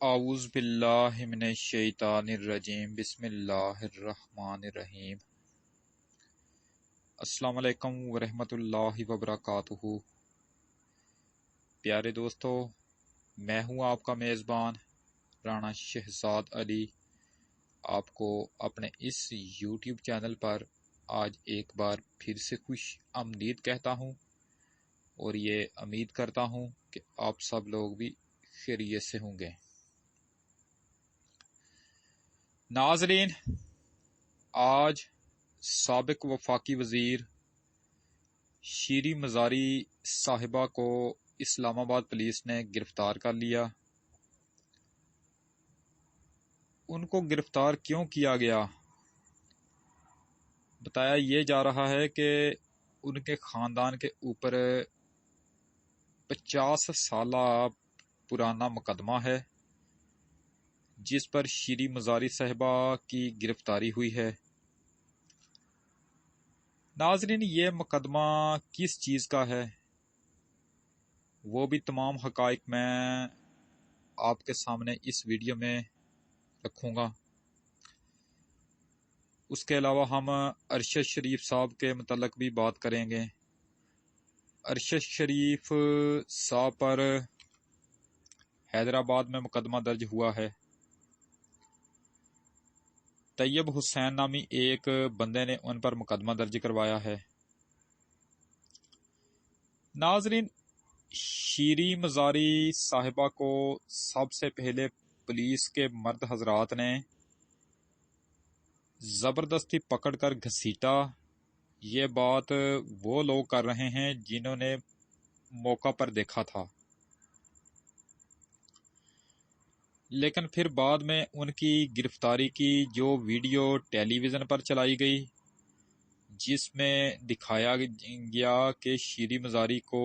اعوذ باللہ من الشیطان الرجیم بسم اللہ الرحمن الرحیم۔ السلام علیکم ورحمۃ اللہ وبرکاتہ۔ پیارے دوستو، میں ہوں آپ کا میزبان رانا شہزاد علی، آپ کو اپنے اس یوٹیوب چینل پر آج ایک بار پھر سے خوش آمدید کہتا ہوں، اور یہ امید کرتا ہوں کہ آپ سب لوگ بھی خیریت سے ہوں گے۔ ناظرین، آج سابق وفاقی وزیر شیریں مزاری صاحبہ کو اسلام آباد پولیس نے گرفتار کر لیا۔ ان کو گرفتار کیوں کیا گیا؟ بتایا یہ جا رہا ہے کہ ان کے خاندان کے اوپر 50 سالہ پرانا مقدمہ ہے جس پر شیریں مزاری صاحبہ کی گرفتاری ہوئی ہے۔ ناظرین، یہ مقدمہ کس چیز کا ہے وہ بھی تمام حقائق میں آپ کے سامنے اس ویڈیو میں رکھوں گا۔ اس کے علاوہ ہم ارشد شریف صاحب کے متعلق بھی بات کریں گے۔ ارشد شریف صاحب پر حیدرآباد میں مقدمہ درج ہوا ہے۔ طیب حسین نامی ایک بندے نے ان پر مقدمہ درج کروایا ہے۔ ناظرین، شیریں مزاری صاحبہ کو سب سے پہلے پولیس کے مرد حضرات نے زبردستی پکڑ کر گھسیٹا۔ یہ بات وہ لوگ کر رہے ہیں جنہوں نے موقع پر دیکھا تھا، لیکن پھر بعد میں ان کی گرفتاری کی جو ویڈیو ٹیلی ویژن پر چلائی گئی، جس میں دکھایا گیا کہ شیریں مزاری کو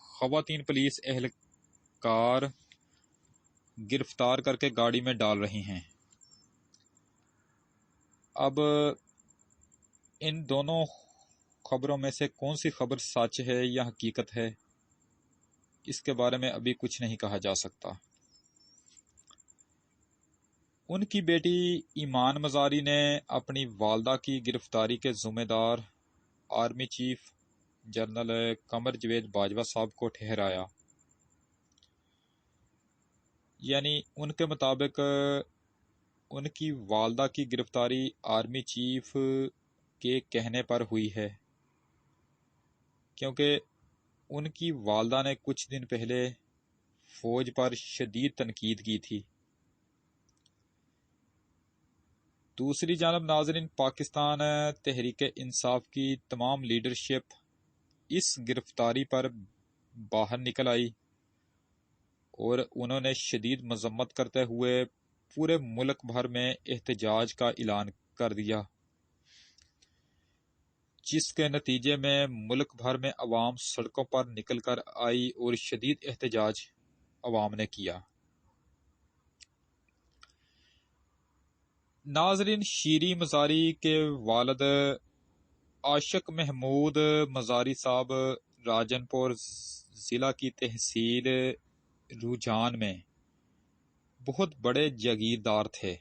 خواتین پولیس اہلکار گرفتار کر کے گاڑی میں ڈال رہی ہیں۔ اب ان دونوں خبروں میں سے کون سی خبر سچ ہے یا حقیقت ہے، اس کے بارے میں ابھی کچھ نہیں کہا جا سکتا۔ ان کی بیٹی ایمان مزاری نے اپنی والدہ کی گرفتاری کے ذمہ دار army chief general Qamar Javed Bajwa صاحب کو ٹھہرایا۔ یعنی ان کے مطابق ان کی والدہ کی گرفتاری آرمی چیف کے کہنے پر ہوئی ہے، کیونکہ ان کی والدہ نے کچھ دن پہلے فوج پر شدید تنقید کی تھی۔ دوسری جانب ناظرین، پاکستان تحریک انصاف کی تمام لیڈرشپ اس گرفتاری پر باہر نکل آئی اور انہوں نے شدید مذمت کرتے ہوئے پورے ملک بھر میں احتجاج کا اعلان کر دیا، جس کے نتیجے میں ملک بھر میں عوام سڑکوں پر نکل کر آئی اور شدید احتجاج عوام نے کیا۔ ناظرین، شیریں مزاری کے والد عاشق محمود مزاری صاحب راجن پور ضلع کی تحصیل روجان میں بہت بڑے جاگیردار تھے۔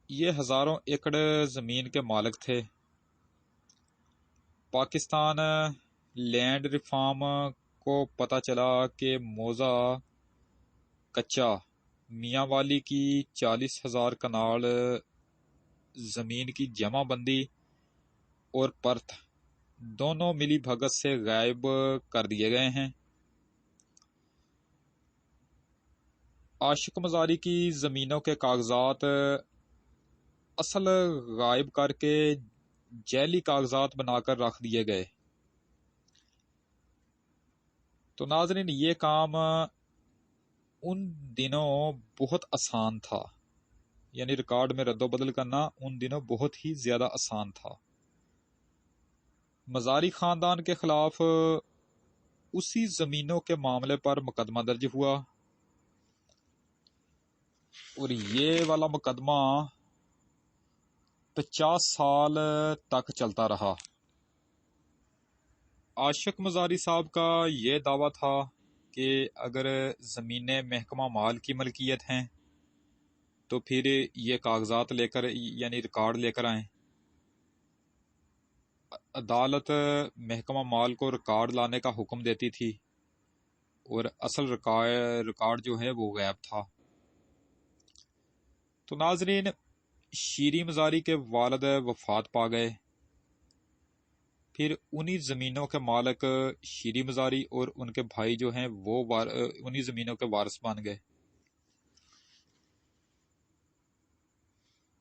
یہ ہزاروں ایکڑ زمین کے مالک تھے۔ پاکستان لینڈ ریفارم کو پتہ چلا کہ موزہ کچا میاں والی کی 40,000 کنال زمین کی جمع بندی اور پرت دونوں ملی بھگت سے غائب کر دیے گئے ہیں۔ عاشق مزاری کی زمینوں کے کاغذات اصل غائب کر کے جعلی کاغذات بنا کر رکھ دیے گئے۔ تو ناظرین، یہ کام ان دنوں بہت آسان تھا، یعنی ریکارڈ میں رد و بدل کرنا ان دنوں بہت ہی زیادہ آسان تھا۔ مزاری خاندان کے خلاف اسی زمینوں کے معاملے پر مقدمہ درج ہوا، اور یہ والا مقدمہ 50 سال تک چلتا رہا۔ عاشق مزاری صاحب کا یہ دعویٰ تھا کہ اگر زمینیں محکمہ مال کی ملکیت ہیں تو پھر یہ کاغذات لے کر یعنی ریکارڈ لے کر آئیں. عدالت محکمہ مال کو ریکارڈ لانے کا حکم دیتی تھی اور اصل ریکارڈ جو ہے وہ غائب تھا. تو ناظرین، شیریں مزاری کے والد وفات پا گئے. پھر انہی زمینوں کے مالک شیریں مزاری اور ان کے بھائی جو ہیں وہ انہی زمینوں کے وارث بن گئے.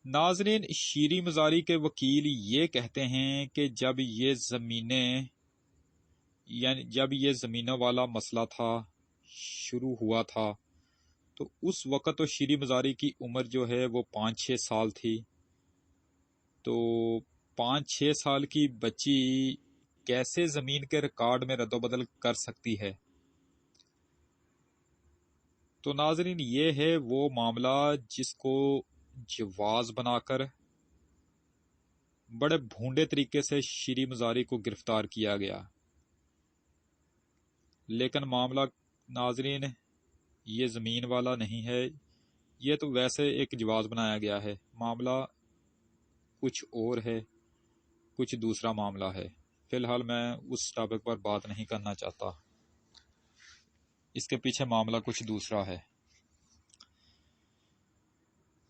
ناظرین، شیریں مزاری کے وکیل یہ کہتے ہیں کہ جب یہ زمینوں والا مسئلہ شروع ہوا تھا تو اس وقت تو شیریں مزاری کی عمر جو ہے وہ 5-6 سال تھی. تو 5-6 سال کی بچی کیسے زمین کے ریکارڈ میں رد و بدل کر سکتی ہے؟ تو ناظرین، یہ ہے وہ معاملہ جس کو جواز بنا کر بڑے بھونڈے طریقے سے شیریں مزاری کو گرفتار کیا گیا. لیکن معاملہ ناظرین یہ زمین والا نہیں ہے، یہ تو ویسے ایک جواز بنایا گیا ہے. معاملہ کچھ اور ہے، کچھ دوسرا معاملہ ہے. فی الحال میں اس ٹاپک پر بات نہیں کرنا چاہتا، اس کے پیچھے معاملہ کچھ دوسرا ہے.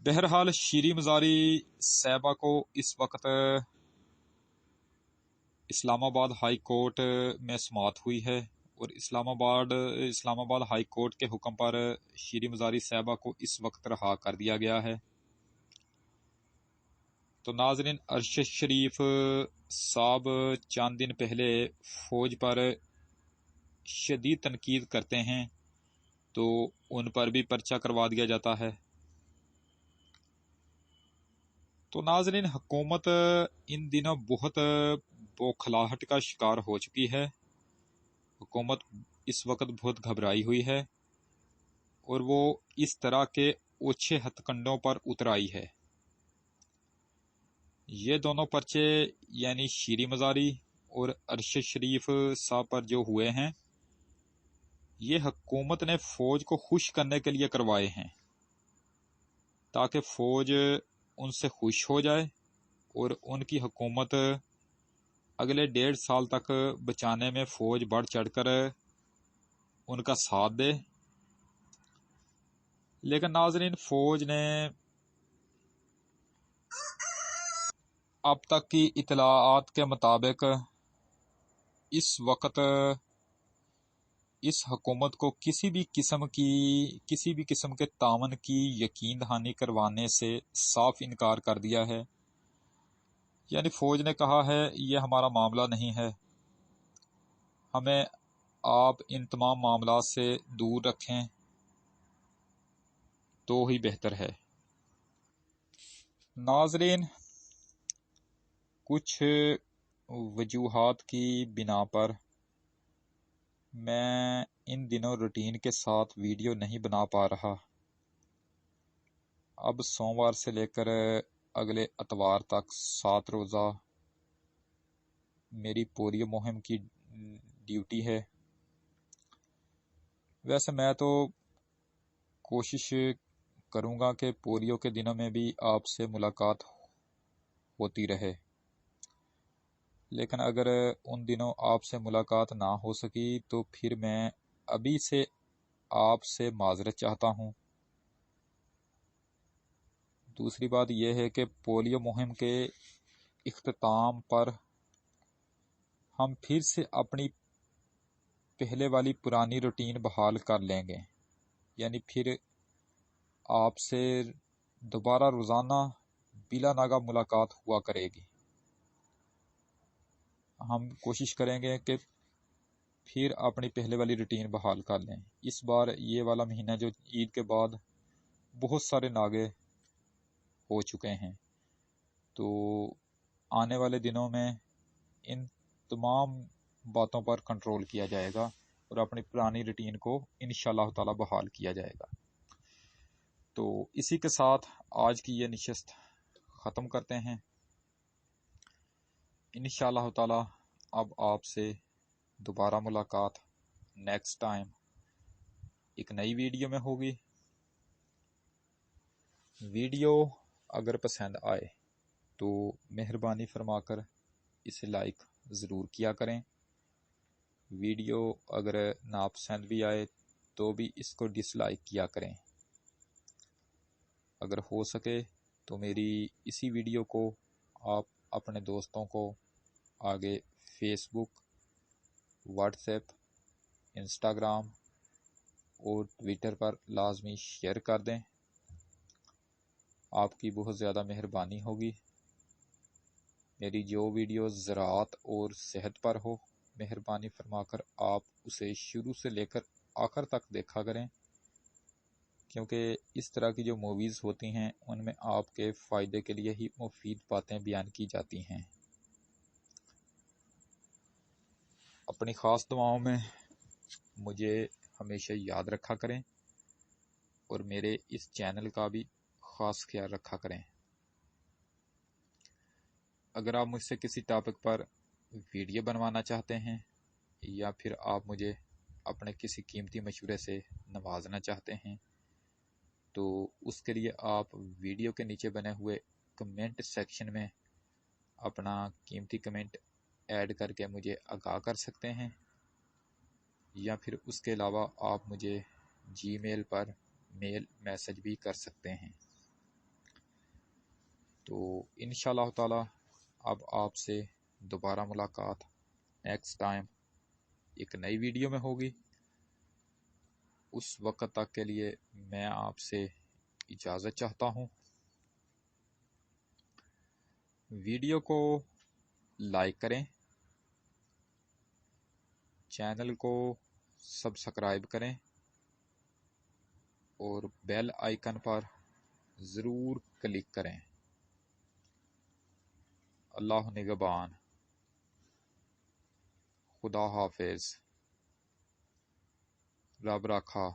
بہرحال شیریں مزاری صاحبہ کو اس وقت اسلام آباد ہائی کورٹ میں سماعت ہوئی ہے اور اسلام آباد ہائی کورٹ کے حکم پر شیریں مزاری صاحبہ کو اس وقت رہا کر دیا گیا ہے. تو ناظرین، ارشد شریف صاحب چند دن پہلے فوج پر شدید تنقید کرتے ہیں تو ان پر بھی پرچہ کروا دیا جاتا ہے. تو ناظرین، حکومت ان دنوں بہت بوکھلاہٹ کا شکار ہو چکی ہے. حکومت اس وقت بہت گھبرائی ہوئی ہے اور وہ اس طرح کے اوچھے ہتھ کنڈوں پر اتر آئی ہے. یہ دونوں پرچے یعنی شیریں مزاری اور ارشد شریف صاحب پر جو ہوئے ہیں، یہ حکومت نے فوج کو خوش کرنے کے لیے کروائے ہیں تاکہ فوج ان سے خوش ہو جائے اور ان کی حکومت اگلے 1.5 سال تک بچانے میں فوج بڑھ چڑھ کر ان کا ساتھ دے. لیکن ناظرین، فوج نے اب تک کی اطلاعات کے مطابق اس وقت اس حکومت کو کسی بھی قسم کے تعاون کی یقین دہانی کروانے سے صاف انکار کر دیا ہے. یعنی فوج نے کہا ہے یہ ہمارا معاملہ نہیں ہے، ہمیں آپ ان تمام معاملات سے دور رکھیں تو ہی بہتر ہے. ناظرین، کچھ وجوہات کی بنا پر میں ان دنوں روٹین کے ساتھ ویڈیو نہیں بنا پا رہا. اب سوموار سے لے کر اگلے اتوار تک 7 روزہ میری پولیو مہم کی ڈیوٹی ہے. ویسے میں تو کوشش کروں گا کہ پولیو کے دنوں میں بھی آپ سے ملاقات ہوتی رہے، لیکن اگر ان دنوں آپ سے ملاقات نہ ہو سکی تو پھر میں ابھی سے آپ سے معذرت چاہتا ہوں. دوسری بات یہ ہے کہ پولیو مہم کے اختتام پر ہم پھر سے اپنی پہلے والی پرانی روٹین بحال کر لیں گے. یعنی پھر آپ سے دوبارہ روزانہ بلا ناغہ ملاقات ہوا کرے گی. ہم کوشش کریں گے کہ پھر اپنی پہلے والی روٹین بحال کر لیں. اس بار یہ والا مہینہ جو عید کے بعد بہت سارے ناغے ہو چکے ہیں، تو آنے والے دنوں میں ان تمام باتوں پر کنٹرول کیا جائے گا اور اپنی پرانی روٹین کو انشاءاللہ تعالی بحال کیا جائے گا. تو اسی کے ساتھ آج کی یہ نشست ختم کرتے ہیں. انشاءاللہ تعالی اب آپ سے دوبارہ ملاقات نیکسٹ ٹائم ایک نئی ویڈیو میں ہوگی۔ ویڈیو اگر پسند آئے تو مہربانی فرما کر اسے لائک ضرور کیا کریں۔ ویڈیو اگر ناپسند بھی آئے تو بھی اس کو ڈس لائک کیا کریں۔ اگر ہو سکے تو میری اسی ویڈیو کو آپ اپنے دوستوں کو آگے فیس بک، واٹس ایپ، انسٹاگرام اور ٹویٹر پر لازمی شیئر کر دیں۔ آپ کی بہت زیادہ مہربانی ہوگی۔ میری جو ویڈیو زراعت اور صحت پر ہو، مہربانی فرما کر آپ اسے شروع سے لے کر آخر تک دیکھا کریں، کیونکہ اس طرح کی جو موویز ہوتی ہیں ان میں آپ کے فائدے کے لیے ہی مفید باتیں بیان کی جاتی ہیں۔ اپنی خاص دعاؤں میں مجھے ہمیشہ یاد رکھا کریں اور میرے اس چینل کا بھی خاص خیال رکھا کریں۔ اگر آپ مجھ سے کسی ٹاپک پر ویڈیو بنوانا چاہتے ہیں یا پھر آپ مجھے اپنے کسی قیمتی مشورے سے نوازنا چاہتے ہیں تو اس کے لیے آپ ویڈیو کے نیچے بنے ہوئے کمنٹ سیکشن میں اپنا قیمتی کمنٹ ایڈ کر کے مجھے آگاہ کر سکتے ہیں، یا پھر اس کے علاوہ آپ مجھے جی میل پر میل میسج بھی کر سکتے ہیں۔ تو انشاءاللہ تعالی اب آپ سے دوبارہ ملاقات نیکسٹ ٹائم ایک نئی ویڈیو میں ہوگی۔ اس وقت تک کے لیے میں آپ سے اجازت چاہتا ہوں۔ ویڈیو کو لائک کریں، چینل کو سبسکرائب کریں اور بیل آئیکن پر ضرور کلک کریں۔ اللہ نگہبان۔ خدا حافظ۔ رب راکھا۔